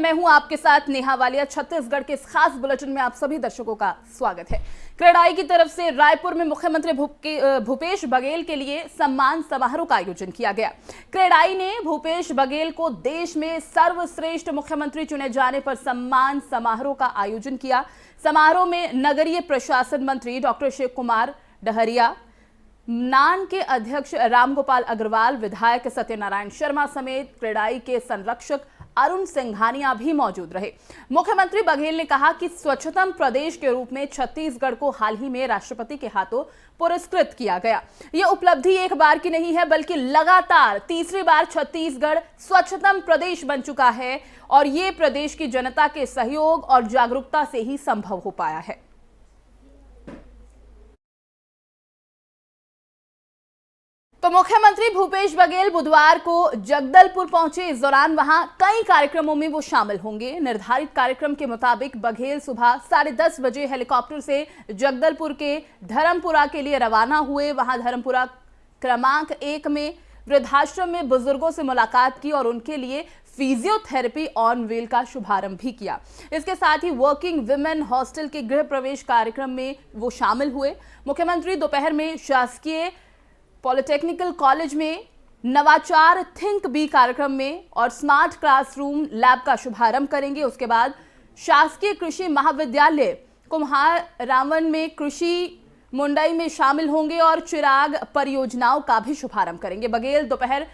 मैं हूं आपके साथ नेहा वालिया। छत्तीसगढ़ के इस खास बुलेटिन में आप सभी दर्शकों का स्वागत है। क्रेडाई की तरफ से रायपुर में मुख्यमंत्री भूपेश बघेल के लिए सम्मान समारोह का आयोजन किया गया। क्रेडाई ने भूपेश बघेल को देश में सर्वश्रेष्ठ मुख्यमंत्री चुने जाने पर सम्मान समारोह का आयोजन किया। समारोह में नगरीय प्रशासन मंत्री डॉक्टर शिव कुमार डहरिया, नान के अध्यक्ष रामगोपाल अग्रवाल, विधायक सत्यनारायण शर्मा समेत क्रेडाई के संरक्षक अरुण सिंघानिया भी मौजूद रहे। मुख्यमंत्री बघेल ने कहा कि स्वच्छतम प्रदेश के रूप में छत्तीसगढ़ को हाल ही में राष्ट्रपति के हाथों पुरस्कृत किया गया। यह उपलब्धि एक बार की नहीं है, बल्कि लगातार तीसरी बार छत्तीसगढ़ स्वच्छतम प्रदेश बन चुका है और ये प्रदेश की जनता के सहयोग और जागरूकता से ही संभव हो पाया है। तो मुख्यमंत्री भूपेश बघेल बुधवार को जगदलपुर पहुंचे। इस दौरान वहां कई कार्यक्रमों में वो शामिल होंगे। निर्धारित कार्यक्रम के मुताबिक बघेल सुबह 10:30 बजे हेलीकॉप्टर से जगदलपुर के धर्मपुरा के लिए रवाना हुए। वहां धर्मपुरा क्रमांक 1 में वृद्धाश्रम में बुजुर्गों से मुलाकात की और उनके लिए फिजियोथेरेपी ऑन व्हील का शुभारंभ भी किया। इसके साथ ही वर्किंग विमेन हॉस्टल के गृह प्रवेश कार्यक्रम में वो शामिल हुए। मुख्यमंत्री दोपहर में शासकीय पॉलिटेक्निकल कॉलेज में नवाचार थिंक बी कार्यक्रम में और स्मार्ट क्लासरूम लैब का शुभारंभ करेंगे। उसके बाद शासकीय कृषि महाविद्यालय कुम्हारावन में कृषि मुंडई में शामिल होंगे और चिराग परियोजनाओं का भी शुभारंभ करेंगे। बघेल दोपहर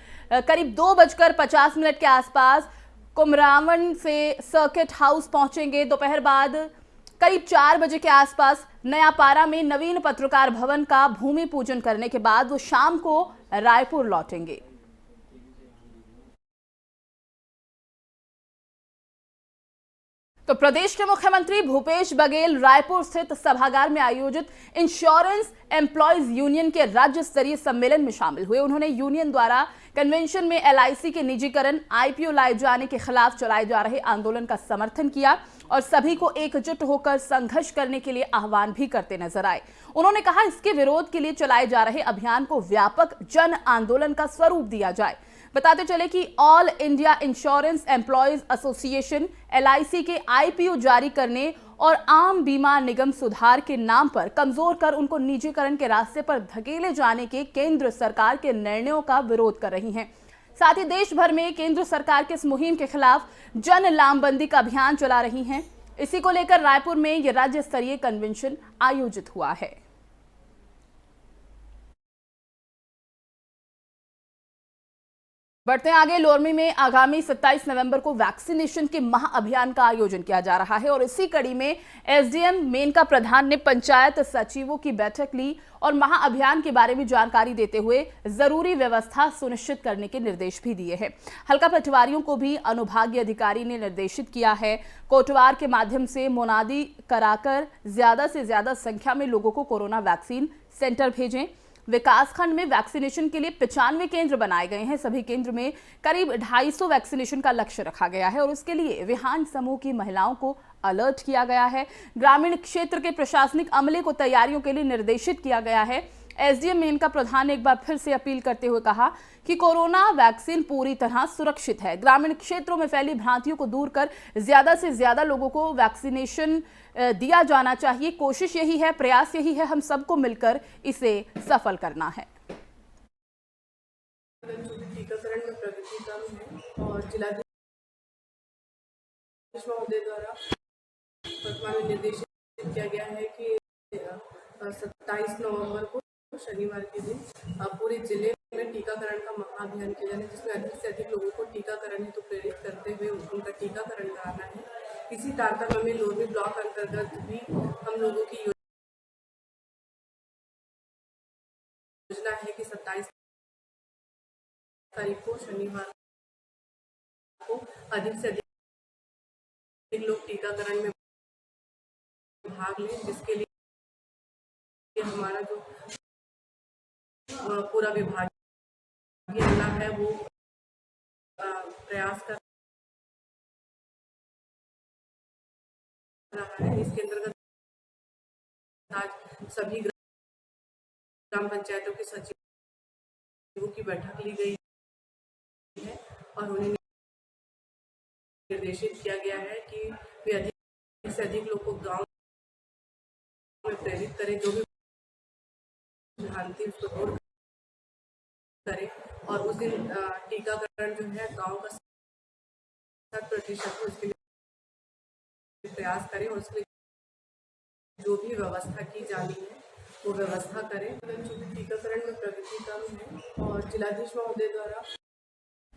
करीब 2:50 के आसपास कुम्हारावन से सर्किट हाउस पहुंचेंगे। दोपहर बाद करीब 4 बजे के आसपास नयापारा में नवीन पत्रकार भवन का भूमि पूजन करने के बाद वो शाम को रायपुर लौटेंगे। तो प्रदेश के मुख्यमंत्री भूपेश बघेल रायपुर स्थित सभागार में आयोजित इंश्योरेंस एम्प्लॉयज यूनियन के राज्य स्तरीय सम्मेलन में शामिल हुए। उन्होंने यूनियन द्वारा कन्वेंशन में एलआईसी के निजीकरण, आईपीओ लाए जाने के खिलाफ चलाए जा रहे आंदोलन का समर्थन किया और सभी को एकजुट होकर संघर्ष करने के लिए आह्वान भी करते नजर आए। उन्होंने कहा, इसके विरोध के लिए चलाए जा रहे अभियान को व्यापक जन आंदोलन का स्वरूप दिया जाए। बताते चले कि all India insurance employees association LIC के आईपीओ जारी करने और आम बीमा निगम सुधार के नाम पर कमजोर कर उनको निजीकरण के रास्ते पर धकेले जाने के केंद्र सरकार के निर्णयों का विरोध कर रही हैं। साथ ही देश भर में केंद्र सरकार के इस मुहिम के खिलाफ जन लामबंदी का अभियान चला रही हैं। इसी को लेकर रायपुर में यह राज्य स्तरीय कन्वेंशन आयोजित हुआ है। बढ़ते आगे, लोरमी में आगामी 27 नवंबर को वैक्सीनेशन के महाअभियान का आयोजन किया जा रहा है और इसी कड़ी में एसडीएम मेनका प्रधान ने पंचायत सचिवों की बैठक ली और महाअभियान के बारे में जानकारी देते हुए जरूरी व्यवस्था सुनिश्चित करने के निर्देश भी दिए हैं। हल्का पटवारियों को भी अनुभागीय अधिकारी ने निर्देशित किया है, कोटवार के माध्यम से मुनादी कराकर ज्यादा से ज्यादा संख्या में लोगों को कोरोना वैक्सीन सेंटर भेजें। विकासखंड में वैक्सीनेशन के लिए 95 केंद्र बनाए गए हैं। सभी केंद्र में करीब 250 वैक्सीनेशन का लक्ष्य रखा गया है और इसके लिए विहान समूह की महिलाओं को अलर्ट किया गया है। ग्रामीण क्षेत्र के प्रशासनिक अमले को तैयारियों के लिए निर्देशित किया गया है। एसडीएम मेनका प्रधान ने एक बार फिर से अपील करते हुए कहा कि कोरोना वैक्सीन पूरी तरह सुरक्षित है। ग्रामीण क्षेत्रों में फैली भ्रांतियों को दूर कर ज्यादा से ज्यादा लोगों को वैक्सीनेशन दिया जाना चाहिए। कोशिश यही है, प्रयास यही है, हम सबको मिलकर इसे सफल करना है। टीकाकरण में प्रगति कम है और जिलाधीश महोदय द्वारा वर्तमान में निर्देशित किया गया है कि 27 नवंबर को शनिवार के दिन पूरे जिले में टीकाकरण का महाअभियान किया जाना है, जिसमें अधिक से अधिक लोगों को टीकाकरण हेतु प्रेरित करते हुए उनका टीकाकरण कराना है। इसी तारतम्य में लोरमी ब्लॉक अंतर्गत भी हम लोगों की योजना है कि 27 तारीख को शनिवार को अधिक से अधिक लोग टीकाकरण में भाग लें, जिसके लिए हमारा जो पूरा विभागीय अमला है वो प्रयास कर रहा है। इसके अंतर्गत आज सभी ग्राम पंचायतों के सचिवों की बैठक ली गई है और उन्हें निर्देशित किया गया है कि वे अधिक से अधिक लोग को गांव में प्रेरित करें, जो भी भ्रांति उसको दूर करें और उस दिन टीकाकरण जो है गांव का 100% उसके लिए प्रयास करें और उसके लिए जो भी व्यवस्था की जानी है वो व्यवस्था करें। चूंकि टीकाकरण में प्रगति कम है और जिलाधीश महोदय द्वारा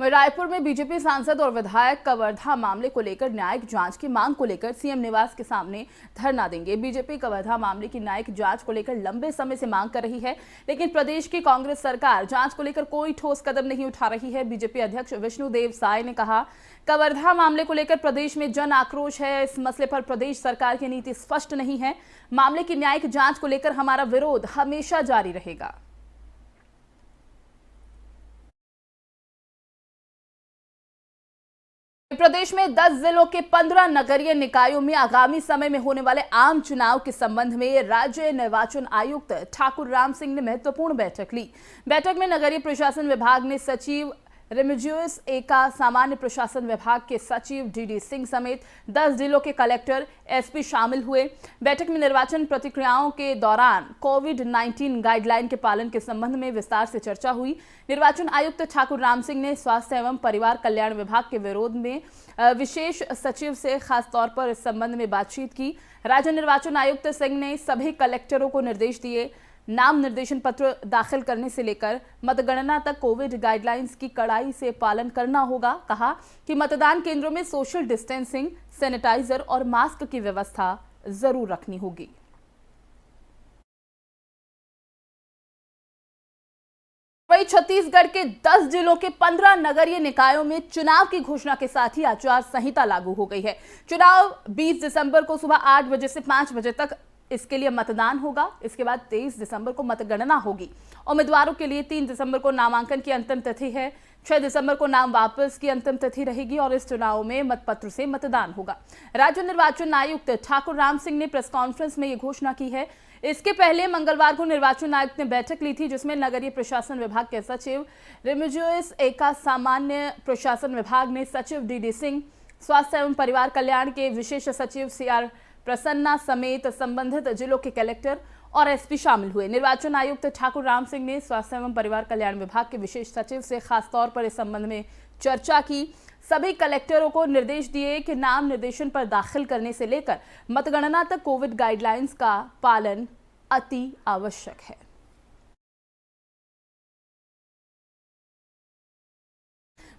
वहीं रायपुर में बीजेपी सांसद और विधायक कवर्धा मामले को लेकर न्यायिक जांच की मांग को लेकर सीएम निवास के सामने धरना देंगे। बीजेपी कवर्धा मामले की न्यायिक जांच को लेकर लंबे समय से मांग कर रही है, लेकिन प्रदेश की कांग्रेस सरकार जांच को लेकर कोई ठोस कदम नहीं उठा रही है। बीजेपी अध्यक्ष विष्णुदेव साय ने कहा, कवर्धा मामले को लेकर प्रदेश में जन आक्रोश है। इस मसले पर प्रदेश सरकार की नीति स्पष्ट नहीं है। मामले की न्यायिक जांच को लेकर हमारा विरोध हमेशा जारी रहेगा। प्रदेश में 10 जिलों के 15 नगरीय निकायों में आगामी समय में होने वाले आम चुनाव के संबंध में राज्य निर्वाचन आयुक्त ठाकुर राम सिंह ने महत्वपूर्ण बैठक ली। बैठक में नगरीय प्रशासन विभाग ने सचिव रेमिजियस एका, सामान्य प्रशासन विभाग के सचिव डीडी सिंह समेत 10 जिलों के कलेक्टर, एसपी शामिल हुए। बैठक में निर्वाचन प्रक्रियाओं के दौरान कोविड-19 गाइडलाइन के पालन के संबंध में विस्तार से चर्चा हुई। निर्वाचन आयुक्त ठाकुर राम सिंह ने स्वास्थ्य एवं परिवार कल्याण विभाग के विरोध में विशेष सचिव से खास तौर पर इस संबंध में बातचीत की। राज्य निर्वाचन आयुक्त सिंह ने सभी कलेक्टरों को निर्देश दिए, नाम निर्देशन पत्र दाखिल करने से लेकर मतगणना तक कोविड गाइडलाइंस की कड़ाई से पालन करना होगा। कहा कि मतदान केंद्रों में सोशल डिस्टेंसिंग, सैनिटाइजर और मास्क की व्यवस्था जरूर रखनी होगी। वहीं छत्तीसगढ़ के 10 जिलों के 15 नगरीय निकायों में चुनाव की घोषणा के साथ ही आचार संहिता लागू हो गई है। चुनाव 20 दिसंबर को सुबह 8 बजे से 5 बजे तक इसके लिए मतदान होगा। इसके बाद 23 दिसंबर को मतगणना होगी। उम्मीदवारों के लिए 3 दिसंबर को नामांकन की अंतिम तिथि है। 6 दिसंबर को नाम वापस की अंतिम तिथि रहेगी और इस चुनाव में मतपत्र से मतदान होगा। राज्य निर्वाचन आयुक्त ठाकुर राम सिंह ने प्रेस कॉन्फ्रेंस में ये घोषणा की है। इसके पहले मंगलवार को निर्वाचन आयुक्त ने बैठक ली थी, जिसमें नगरीय प्रशासन विभाग के सचिव रेमिजियस एका, सामान्य प्रशासन विभाग ने सचिव डीडी सिंह, स्वास्थ्य एवं परिवार कल्याण के विशेष सचिव सीआर प्रसन्ना समेत संबंधित जिलों के कलेक्टर और एसपी शामिल हुए। निर्वाचन आयुक्त ठाकुर राम सिंह ने स्वास्थ्य एवं परिवार कल्याण विभाग के विशेष सचिव से खास तौर पर इस संबंध में चर्चा की। सभी कलेक्टरों को निर्देश दिए कि नाम निर्देशन पर दाखिल करने से लेकर मतगणना तक कोविड गाइडलाइंस का पालन अति आवश्यक है।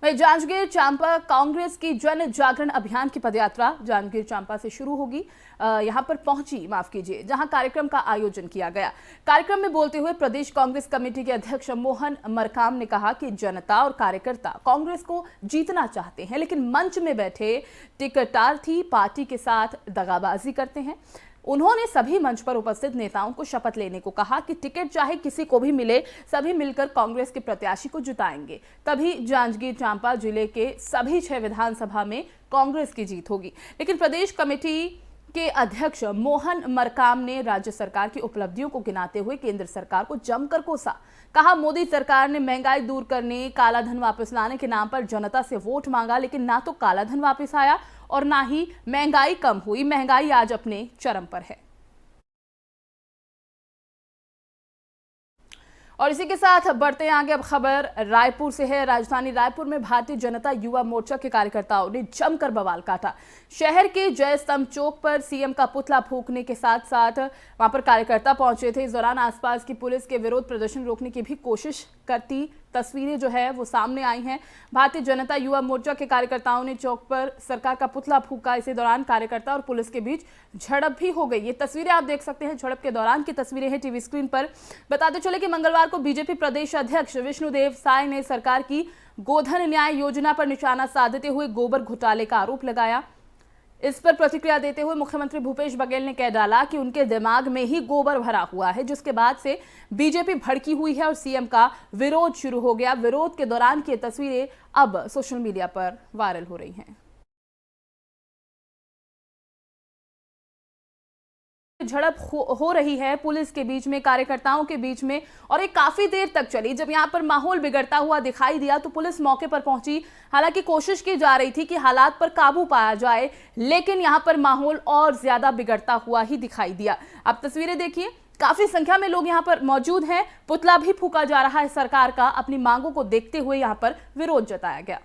वहीं जांजगीर चांपा कांग्रेस की जन जागरण अभियान की पदयात्रा जांजगीर चांपा से शुरू होगी। यहां पर पहुंची, माफ कीजिए, जहां कार्यक्रम का आयोजन किया गया। कार्यक्रम में बोलते हुए प्रदेश कांग्रेस कमेटी के अध्यक्ष मोहन मरकाम ने कहा कि जनता और कार्यकर्ता कांग्रेस को जीतना चाहते हैं, लेकिन मंच में बैठे टिकटार्थी पार्टी के साथ दगाबाजी करते हैं। उन्होंने सभी मंच पर उपस्थित नेताओं को शपथ लेने को कहा कि टिकट चाहे किसी को भी मिले, सभी मिलकर कांग्रेस के प्रत्याशी को जिताएंगे, तभी जांजगीर चांपा जिले के सभी 6 विधानसभा में कांग्रेस की जीत होगी। लेकिन प्रदेश कमेटी के अध्यक्ष मोहन मरकाम ने राज्य सरकार की उपलब्धियों को गिनाते हुए केंद्र सरकार को जमकर कोसा। कहा, मोदी सरकार ने महंगाई दूर करने, काला धन वापस लाने के नाम पर जनता से वोट मांगा, लेकिन ना तो काला धन वापस आया और ना ही महंगाई कम हुई। महंगाई आज अपने चरम पर है। और इसी के साथ बढ़ते हैं आगे। अब खबर रायपुर से है। राजधानी रायपुर में भारतीय जनता युवा मोर्चा के कार्यकर्ताओं ने जमकर बवाल काटा। शहर के जय स्तंभ चौक पर सीएम का पुतला फूंकने के साथ साथ वहां पर कार्यकर्ता पहुंचे थे। इस दौरान आसपास की पुलिस के विरोध प्रदर्शन रोकने की भी कोशिश करती तस्वीरें जो है वो सामने आई हैं। भारतीय जनता युवा मोर्चा के कार्यकर्ताओं ने चौक पर सरकार का पुतला फूंका। इसी दौरान कार्यकर्ता और पुलिस के बीच झड़प भी हो गई। ये तस्वीरें आप देख सकते हैं, झड़प के दौरान की तस्वीरें हैं टीवी स्क्रीन पर। बताते चले कि मंगलवार को बीजेपी प्रदेश अध्यक्ष विष्णुदेव साय ने सरकार की गोधन न्याय योजना पर निशाना साधते हुए गोबर घोटाले का आरोप लगाया। इस पर प्रतिक्रिया देते हुए मुख्यमंत्री भूपेश बघेल ने कह डाला कि उनके दिमाग में ही गोबर भरा हुआ है, जिसके बाद से बीजेपी भड़की हुई है और सीएम का विरोध शुरू हो गया। विरोध के दौरान की तस्वीरें अब सोशल मीडिया पर वायरल हो रही हैं। झड़प हो रही है पुलिस के बीच में, कार्यकर्ताओं के बीच में, और ये काफी देर तक चली। जब यहां पर माहौल बिगड़ता हुआ दिखाई दिया तो पुलिस मौके पर पहुंची। हालांकि कोशिश की जा रही थी कि हालात पर काबू पाया जाए, लेकिन यहां पर माहौल और ज्यादा बिगड़ता हुआ ही दिखाई दिया। आप तस्वीरें देखिए, काफी संख्या में लोग यहां पर मौजूद हैं। पुतला भी फूका जा रहा है सरकार का। अपनी मांगों को देखते हुए यहां पर विरोध जताया गया।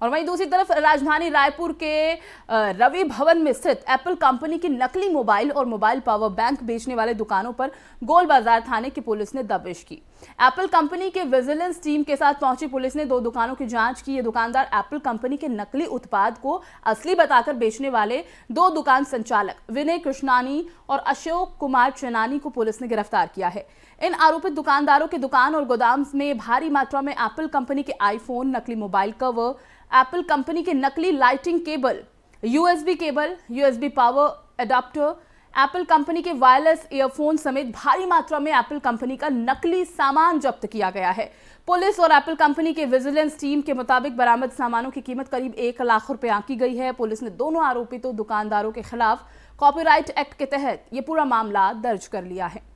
और वहीं दूसरी तरफ राजधानी रायपुर के रवि भवन में स्थित एप्पल कंपनी की नकली मोबाइल और मोबाइल पावर बैंक बेचने वाले दुकानों पर गोल बाजार थाने की पुलिस ने दबिश की। एप्पल कंपनी के विजिलेंस टीम के साथ पहुंची पुलिस ने 2 दुकानों की जांच की। ये दुकानदार एप्पल कंपनी के नकली उत्पाद को असली बताकर बेचने वाले 2 दुकान संचालक विनय कृष्णानी और अशोक कुमार चेनानी को पुलिस ने गिरफ्तार किया है। इन आरोपित दुकानदारों के दुकान और गोदाम में भारी मात्रा में एप्पल कंपनी के आईफोन, नकली मोबाइल कवर, एप्पल कंपनी के नकली lighting cable, USB cable, USB power adapter, Apple company के वायरलेस ईयरफोन समेत भारी मात्रा में एप्पल कंपनी का नकली सामान जब्त किया गया है। पुलिस और एप्पल कंपनी के विजिलेंस टीम के मुताबिक बरामद सामानों की कीमत करीब 1 लाख रुपए आंकी गई है। पुलिस ने दोनों आरोपितों दुकानदारों के खिलाफ कॉपीराइट एक्ट के तहत ये पूरा मामला दर्ज कर लिया है।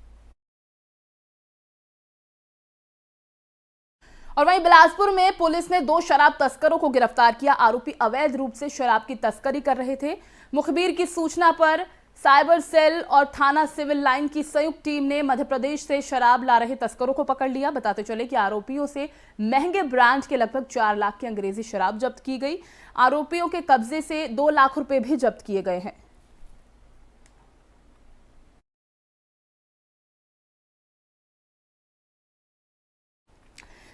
और वहीं बिलासपुर में पुलिस ने 2 शराब तस्करों को गिरफ्तार किया। आरोपी अवैध रूप से शराब की तस्करी कर रहे थे। मुखबिर की सूचना पर साइबर सेल और थाना सिविल लाइन की संयुक्त टीम ने मध्य प्रदेश से शराब ला रहे तस्करों को पकड़ लिया। बताते चले कि आरोपियों से महंगे ब्रांड के लगभग 4 लाख की अंग्रेजी शराब जब्त की गई। आरोपियों के कब्जे से 2 लाख रुपए भी जब्त किए गए हैं।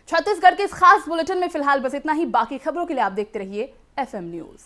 छत्तीसगढ़ के इस खास बुलेटिन में फिलहाल बस इतना ही। बाकी खबरों के लिए आप देखते रहिए FM न्यूज।